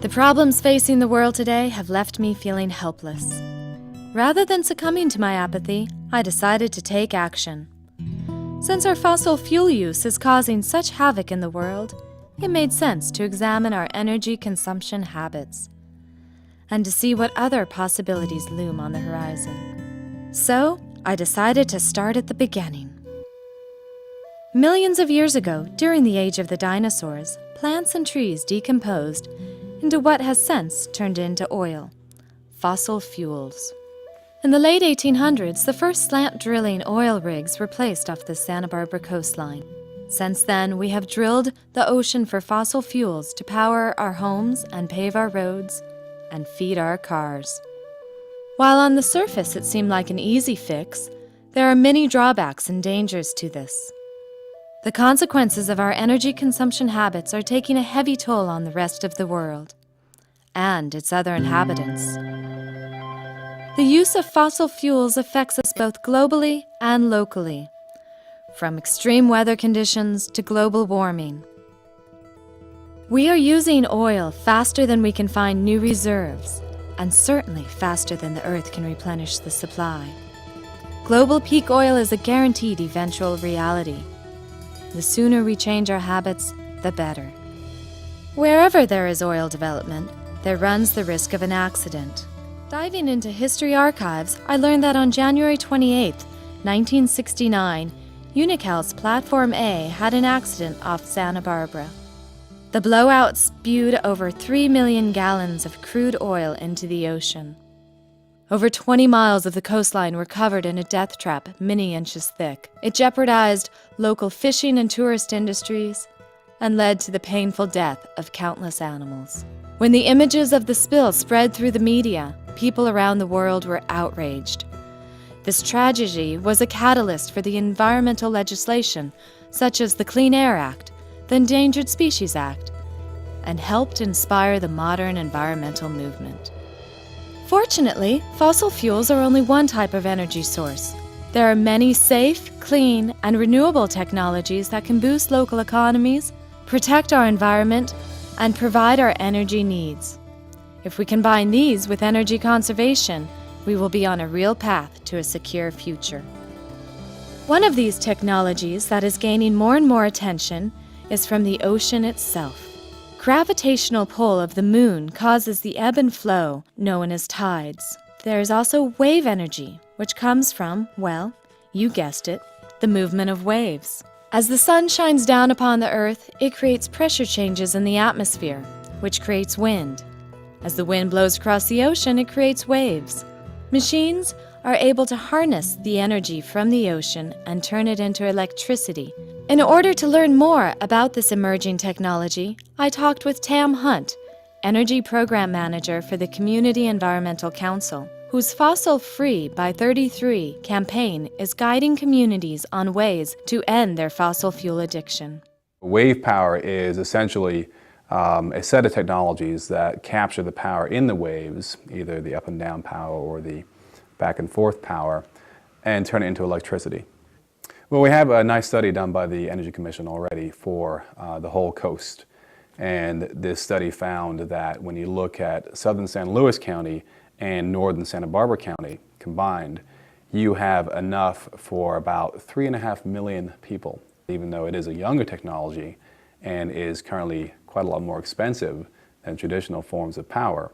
The problems facing the world today have left me feeling helpless. Rather than succumbing to my apathy, I decided to take action. Since our fossil fuel use is causing such havoc in the world, it made sense to examine our energy consumption habits and to see what other possibilities loom on the horizon. So, I decided to start at the beginning. Millions of years ago, during the age of the dinosaurs, plants and trees decomposed into what has since turned into oil, fossil fuels. In the late 1800s, the first slant drilling oil rigs were placed off the Santa Barbara coastline. Since then, we have drilled the ocean for fossil fuels to power our homes and pave our roads and feed our cars. While on the surface it seemed like an easy fix, there are many drawbacks and dangers to this. The consequences of our energy consumption habits are taking a heavy toll on the rest of the world and its other inhabitants. The use of fossil fuels affects us both globally and locally, from extreme weather conditions to global warming. We are using oil faster than we can find new reserves, and certainly faster than the Earth can replenish the supply. Global peak oil is a guaranteed eventual reality. The sooner we change our habits, the better. Wherever there is oil development, there runs the risk of an accident. Diving into history archives, I learned that on January 28, 1969, Unical's Platform A had an accident off Santa Barbara. The blowout spewed over 3 million gallons of crude oil into the ocean. Over 20 miles of the coastline were covered in a death trap many inches thick. It jeopardized local fishing and tourist industries and led to the painful death of countless animals. When the images of the spill spread through the media, people around the world were outraged. This tragedy was a catalyst for the environmental legislation, such as the Clean Air Act, the Endangered Species Act, and helped inspire the modern environmental movement. Fortunately, fossil fuels are only one type of energy source. There are many safe, clean, and renewable technologies that can boost local economies, protect our environment, and provide our energy needs. If we combine these with energy conservation, we will be on a real path to a secure future. One of these technologies that is gaining more and more attention is from the ocean itself. Gravitational pull of the moon causes the ebb and flow, known as tides. There is also wave energy, which comes from, well, you guessed it, the movement of waves. As the sun shines down upon the earth, it creates pressure changes in the atmosphere, which creates wind. As the wind blows across the ocean, it creates waves. Machines are able to harness the energy from the ocean and turn it into electricity. In order to learn more about this emerging technology, I talked with Tam Hunt, Energy Program Manager for the Community Environmental Council, whose Fossil Free by 33 campaign is guiding communities on ways to end their fossil fuel addiction. Wave power is essentially a set of technologies that capture the power in the waves, either the up and down power or the back and forth power, and turn it into electricity. Well, we have a nice study done by the Energy Commission already for the whole coast. And this study found that when you look at southern San Luis County and northern Santa Barbara County combined, you have enough for about 3.5 million people. Even though it is a younger technology and is currently quite a lot more expensive than traditional forms of power,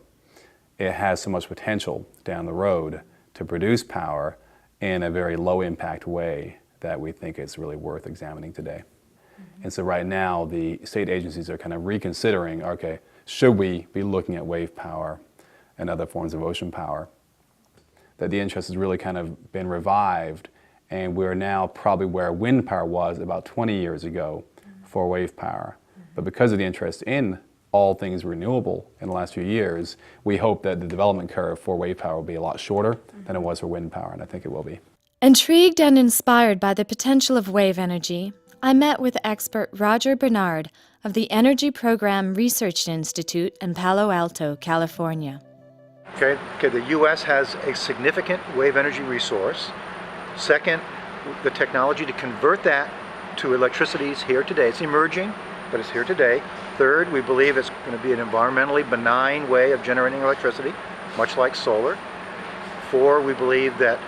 it has so much potential down the road to produce power in a very low impact way that we think it's really worth examining today. And so right now the state agencies are kind of reconsidering, okay, should we be looking at wave power and other forms of ocean power? That the interest has really kind of been revived, and we're now probably where wind power was about 20 years ago for wave power. But because of the interest in all things renewable in the last few years, we hope that the development curve for wave power will be a lot shorter than it was for wind power, and I think it will be. Intrigued and inspired by the potential of wave energy, I met with expert Roger Bernard of the Energy Program Research Institute in Palo Alto, California. Okay, the U.S. has a significant wave energy resource. Second, the technology to convert that to electricity is here today. It's emerging, but it's here today. Third, we believe it's going to be an environmentally benign way of generating electricity, much like solar. Four, we believe that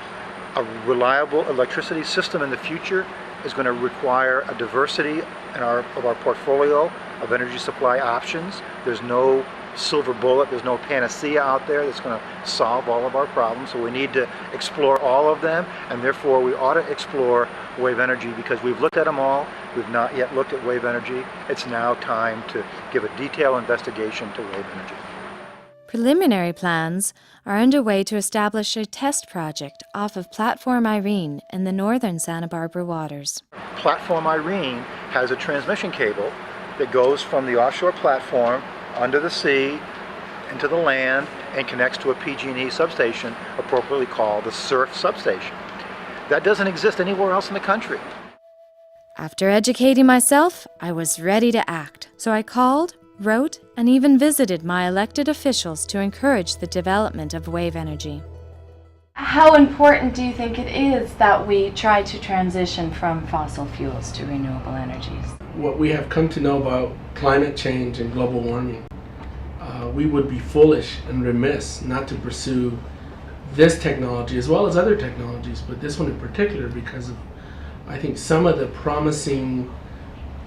a reliable electricity system in the future is going to require a diversity of our portfolio of energy supply options. There's no silver bullet, there's no panacea out there that's going to solve all of our problems, so we need to explore all of them, and therefore we ought to explore wave energy because we've looked at them all. We've not yet looked at wave energy. It's now time to give a detailed investigation to wave energy. Preliminary plans are underway to establish a test project off of Platform Irene in the northern Santa Barbara waters. Platform Irene has a transmission cable that goes from the offshore platform under the sea into the land and connects to a PG&E substation, appropriately called the SURF substation. That doesn't exist anywhere else in the country. After educating myself, I was ready to act, so I called, wrote, and even visited my elected officials to encourage the development of wave energy. How important do you think it is that we try to transition from fossil fuels to renewable energies? What we have come to know about climate change and global warming, we would be foolish and remiss not to pursue this technology as well as other technologies, but this one in particular because of, I think, some of the promising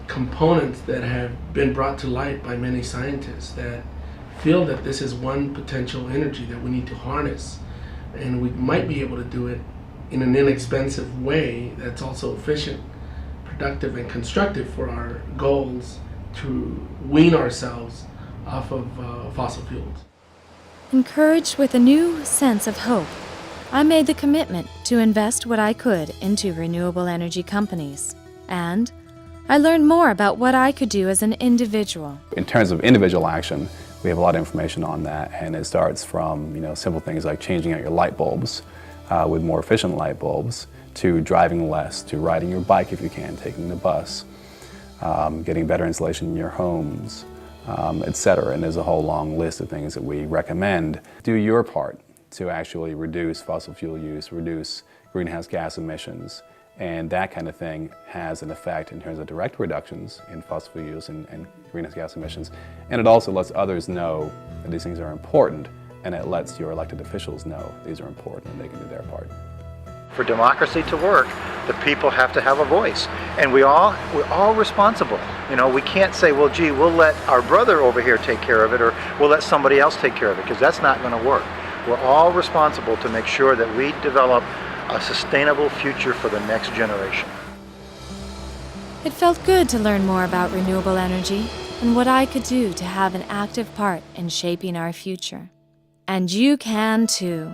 components that have been brought to light by many scientists that feel that this is one potential energy that we need to harness, and we might be able to do it in an inexpensive way that's also efficient, productive, and constructive for our goals to wean ourselves off of fossil fuels. Encouraged with a new sense of hope, I made the commitment to invest what I could into renewable energy companies, and I learned more about what I could do as an individual. In terms of individual action, we have a lot of information on that, and it starts from simple things like changing out your light bulbs with more efficient light bulbs, to driving less, to riding your bike if you can, taking the bus, getting better insulation in your homes, etc. And there's a whole long list of things that we recommend. Do your part to actually reduce fossil fuel use, reduce greenhouse gas emissions, and that kind of thing has an effect in terms of direct reductions in fossil fuel use and greenhouse gas emissions. And it also lets others know that these things are important, and it lets your elected officials know these are important and they can do their part. For democracy to work, the people have to have a voice, and we're all responsible. We can't say, well, gee, we'll let our brother over here take care of it, or we'll let somebody else take care of it, because that's not going to work. We're all responsible to make sure that we develop a sustainable future for the next generation. It felt good to learn more about renewable energy and what I could do to have an active part in shaping our future. And you can too.